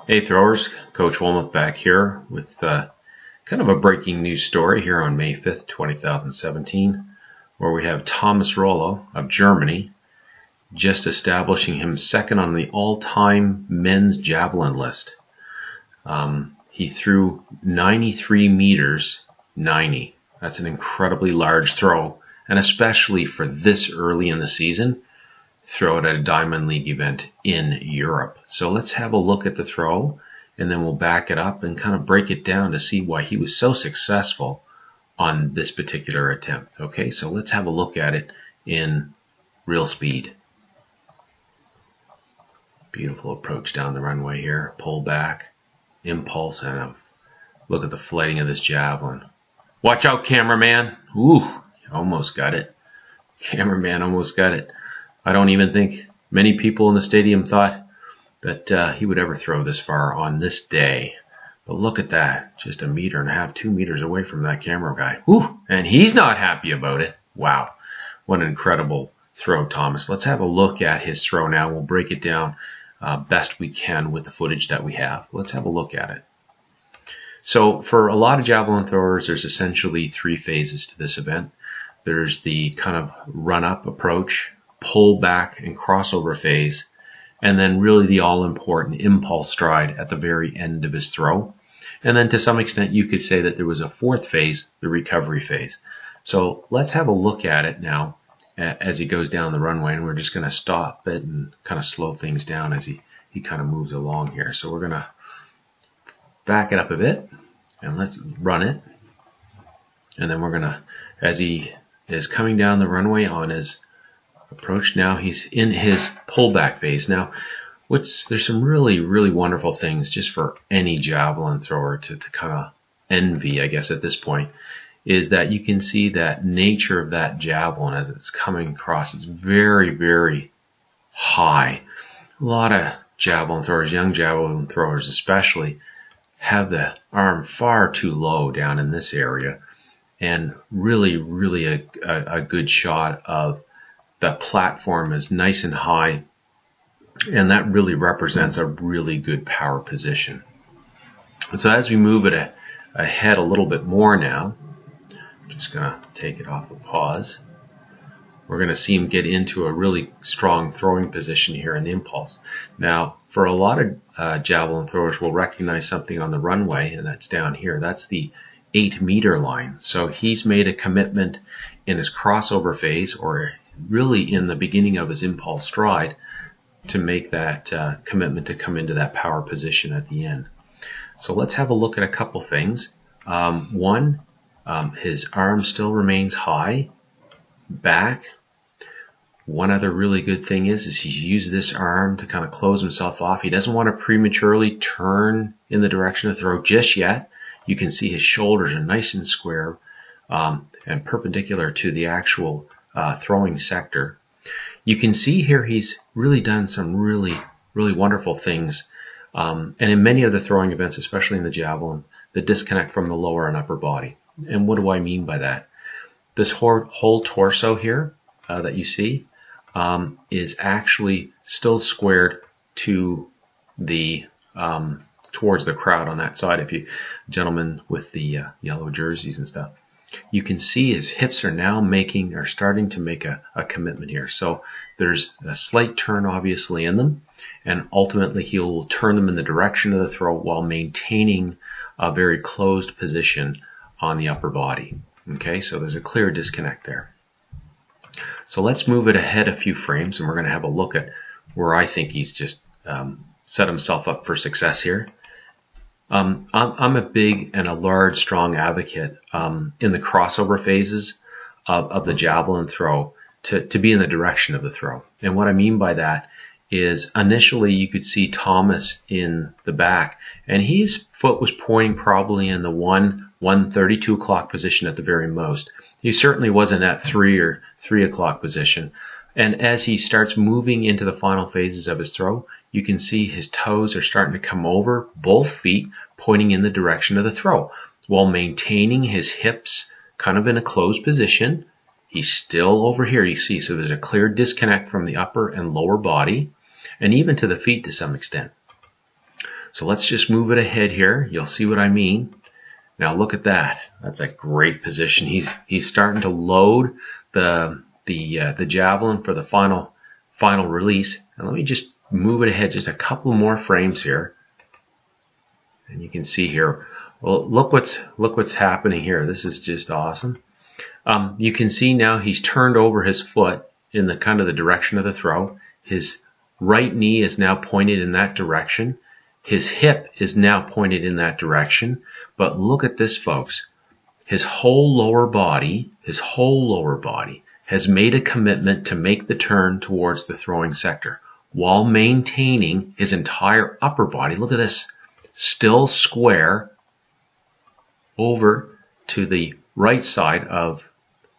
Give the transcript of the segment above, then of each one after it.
Hey throwers, Coach Womack back here with kind of a breaking news story here on May 5th, 2017, where we have Thomas Rohler of Germany just establishing him second on the all-time men's javelin list. He threw 93 meters, 90. That's an incredibly large throw, and especially for this early in the season, throw it at a Diamond League event in Europe. So let's have a look at the throw, and then we'll back it up and kind of break it down to see why he was so successful on this particular attempt. Okay, so let's have a look at it in real speed. Beautiful approach down the runway here, pull back, impulse, and a look at the flighting of this javelin. Watch out, cameraman. Ooh, almost got it. Cameraman almost got it. I don't even think many people in the stadium thought that he would ever throw this far on this day. But look at that, just 1.5 meters, 2 meters away from that camera guy. Whew, and he's not happy about it. Wow, what an incredible throw, Thomas. Let's have a look at his throw now. We'll break it down best we can with the footage that we have. Let's have a look at it. So for a lot of javelin throwers, there's essentially 3 phases to this event. There's the kind of run-up approach, pull back and crossover phase, and then really the all-important impulse stride at the very end of his throw. And then to some extent you could say that there was a 4th phase, the recovery phase. So let's have a look at it now as he goes down the runway, and we're just going to stop it and kind of slow things down as he kind of moves along here. So we're going to back it up a bit and let's run it. And then we're going to, as he is coming down the runway on his approach, now he's in his pullback phase. Now, there's some really wonderful things just for any javelin thrower to kind of envy, I guess, at this point, is that you can see that nature of that javelin as it's coming across is very high. A lot of javelin throwers, young javelin throwers especially, have the arm far too low down in this area, and really a good shot of the platform is nice and high, and that really represents a really good power position. So as we move it ahead a little bit more now, I'm just going to take it off of pause. We're going to see him get into a really strong throwing position here in impulse. Now, for a lot of javelin throwers, will recognize something on the runway, and that's down here. That's the 8-meter line. So he's made a commitment in his crossover phase, or really in the beginning of his impulse stride, to make that commitment to come into that power position at the end. So let's have a look at a couple things. One, his arm still remains high, back. One other really good thing is he's used this arm to kind of close himself off. He doesn't want to prematurely turn in the direction of throw just yet. You can see his shoulders are nice and square and perpendicular to the actual throwing sector. You can see here he's really done some really wonderful things. And in many of the throwing events, especially in the javelin, the disconnect from the lower and upper body. And what do I mean by that? This whole torso here that you see is actually still squared to the towards the crowd on that side. If you gentlemen with the yellow jerseys and stuff, you can see his hips are now starting to make a commitment here. So there's a slight turn obviously in them, and ultimately he'll turn them in the direction of the throw while maintaining a very closed position on the upper body. Okay, so there's a clear disconnect there. So let's move it ahead a few frames, and we're going to have a look at where I think he's just set himself up for success here. I'm a big and a large, strong advocate in the crossover phases of the javelin throw to be in the direction of the throw. And what I mean by that is initially you could see Thomas in the back, and his foot was pointing probably in the 1:32 o'clock position at the very most. He certainly wasn't at 3 or 3 o'clock position. And as he starts moving into the final phases of his throw, you can see his toes are starting to come over, both feet pointing in the direction of the throw, while maintaining his hips kind of in a closed position. He's still over here, you see, so there's a clear disconnect from the upper and lower body, and even to the feet to some extent. So let's just move it ahead here. You'll see what I mean. Now look at that. That's a great position. He's starting to load the javelin for the final release. And let me just move it ahead just a couple more frames here. And you can see here. Well, look what's happening here. This is just awesome. You can see now he's turned over his foot in the kind of the direction of the throw. His right knee is now pointed in that direction. His hip is now pointed in that direction. But look at this, folks. His whole lower body has made a commitment to make the turn towards the throwing sector while maintaining his entire upper body. Look at this. Still square over to the right side of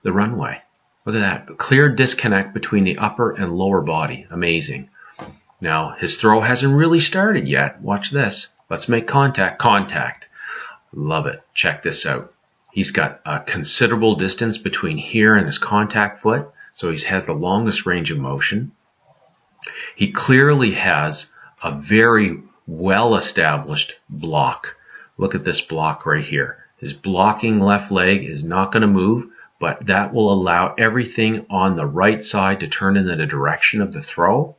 the runway. Look at that. Clear disconnect between the upper and lower body. Amazing. Now, his throw hasn't really started yet. Watch this. Let's make contact. Contact. Love it. Check this out. He's got a considerable distance between here and his contact foot, so he has the longest range of motion. He clearly has a very well-established block. Look at this block right here. His blocking left leg is not going to move, but that will allow everything on the right side to turn in the direction of the throw.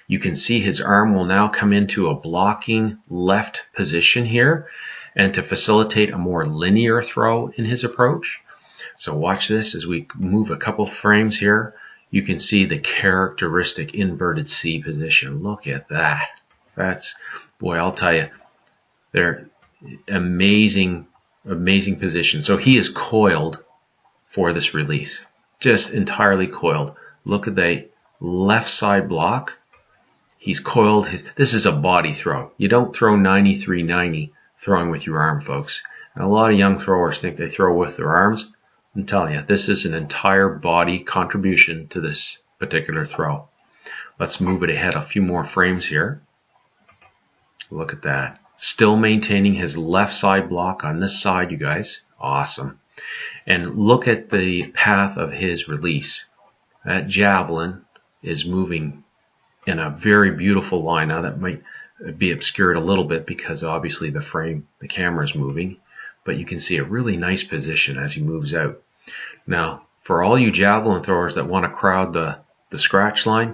You can see his arm will now come into a blocking left position here, and to facilitate a more linear throw in his approach. So watch this as we move a couple frames here. You can see the characteristic inverted C position. Look at that. That's, boy, I'll tell you, they're amazing position. So he is coiled for this release. Just entirely coiled. Look at the left side block. He's coiled this is a body throw. You don't throw 93-90 throwing with your arm, folks. And a lot of young throwers think they throw with their arms. I'm telling you, this is an entire body contribution to this particular throw. Let's move it ahead a few more frames here. Look at that. Still maintaining his left side block on this side, you guys. Awesome. And look at the path of his release. That javelin is moving in a very beautiful line. Now that might be obscured a little bit because obviously the camera is moving, but you can see a really nice position as he moves out. Now, for all you javelin throwers that want to crowd the scratch line,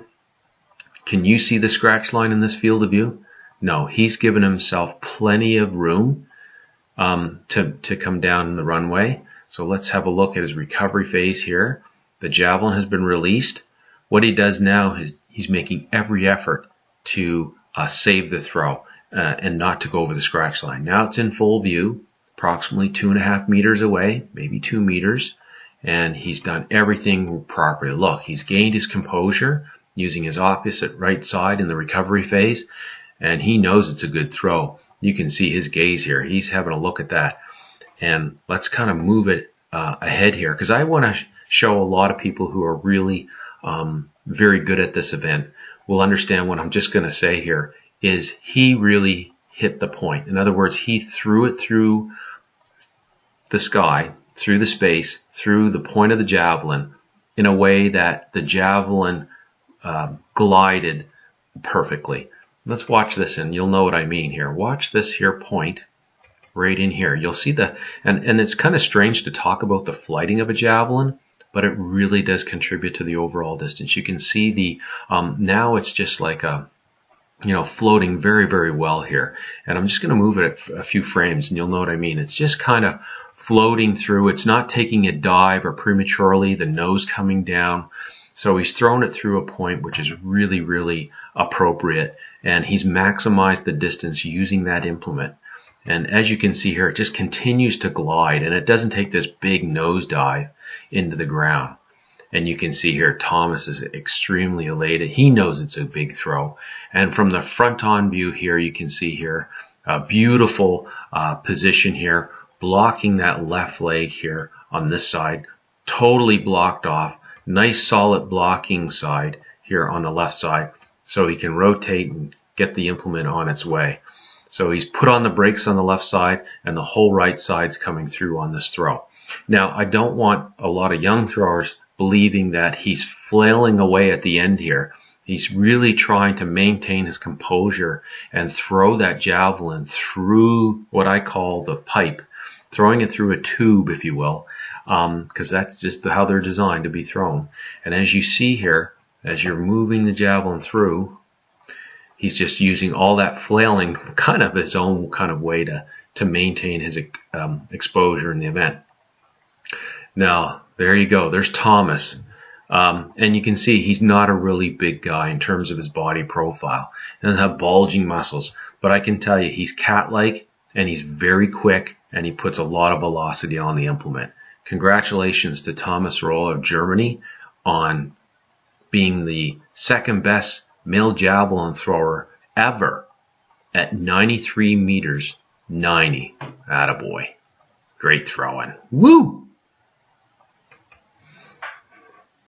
can you see the scratch line in this field of view? No, he's given himself plenty of room to come down the runway. So let's have a look at his recovery phase here. The javelin has been released. What he does now is he's making every effort to save the throw and not to go over the scratch line. Now it's in full view, approximately 2.5 meters away, maybe 2 meters, and he's done everything properly. Look, he's gained his composure using his opposite right side in the recovery phase, and he knows it's a good throw. You can see his gaze here. He's having a look at that. And let's kind of move it ahead here, because I want to show a lot of people who are really very good at this event will understand what I'm just going to say here is he really hit the point. In other words, he threw it through the sky, through the space, through the point of the javelin in a way that the javelin glided perfectly. Let's watch this and you'll know what I mean here. Watch this here point right in here. You'll see and it's kind of strange to talk about the flighting of a javelin, but it really does contribute to the overall distance. You can see the now it's just like floating very, very well here. And I'm just going to move it a few frames and you'll know what I mean. It's just kind of floating through. It's not taking a dive or prematurely, the nose coming down. So he's thrown it through a point which is really, really appropriate. And he's maximized the distance using that implement. And as you can see here, it just continues to glide and it doesn't take this big nosedive into the ground. And you can see here, Thomas is extremely elated. He knows it's a big throw. And from the front-on view here, you can see here a beautiful position here, blocking that left leg here on this side, totally blocked off. Nice solid blocking side here on the left side, so he can rotate and get the implement on its way. So he's put on the brakes on the left side, and the whole right side's coming through on this throw. Now, I don't want a lot of young throwers believing that he's flailing away at the end here He's really trying to maintain his composure and throw that javelin through what I call the pipe, throwing it through a tube, if you will, because that's just how they're designed to be thrown. And as you see here, as you're moving the javelin through, he's just using all that flailing kind of his own kind of way to maintain his exposure in the event. Now, there you go. There's Thomas. And you can see he's not a really big guy in terms of his body profile. He doesn't have bulging muscles. But I can tell you he's cat-like, and he's very quick, and he puts a lot of velocity on the implement. Congratulations to Thomas Rohler of Germany on being the second best male javelin thrower ever at 93 meters 90. Attaboy. Great throwing. Woo!